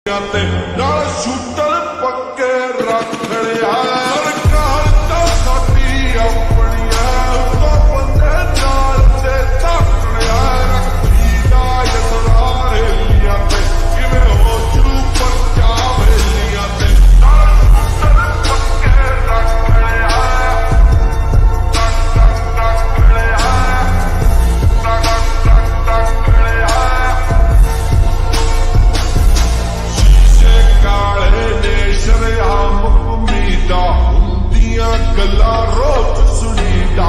ਤੇ ਨਾਲ ਸ਼ੂਟਰ ਪੱਕੇ ਰੱਖ ਲਿਆ ਸਰਕਾਰ ਤਾਂ ਸਾਡੀ ਆਪਣੀ ਆ ਉੱਤੋਂ ਬੰਦੇ ਨਾਲ ਤੇ ਧੱਕ ਲਿਆ ਰੱਖੀ ਦਾ ਯਸਰਾਰ ਹੀਲੀਆਂ ਤੇ ਕਿਵੇਂ ਹੋ ਜੂ ਪਰਚਾ ਵੇਲੀਆਂ ਤੇ ਨਾਲ ਸ਼ੂਟਰ ਪੱਕੇ ਰੱਖ ਲਿਆ ਰੱਖ ਲਿਆ ਰੱਖ ਲਿਆ ਕਾਲੇ ਨੇ ਸ਼ਰਿਆਮ ਉਮੀਦਾਂ ਹੁੰਦੀਆਂ ਗੱਲਾਂ ਰੋਜ਼ ਸੁਣੀਦਾ।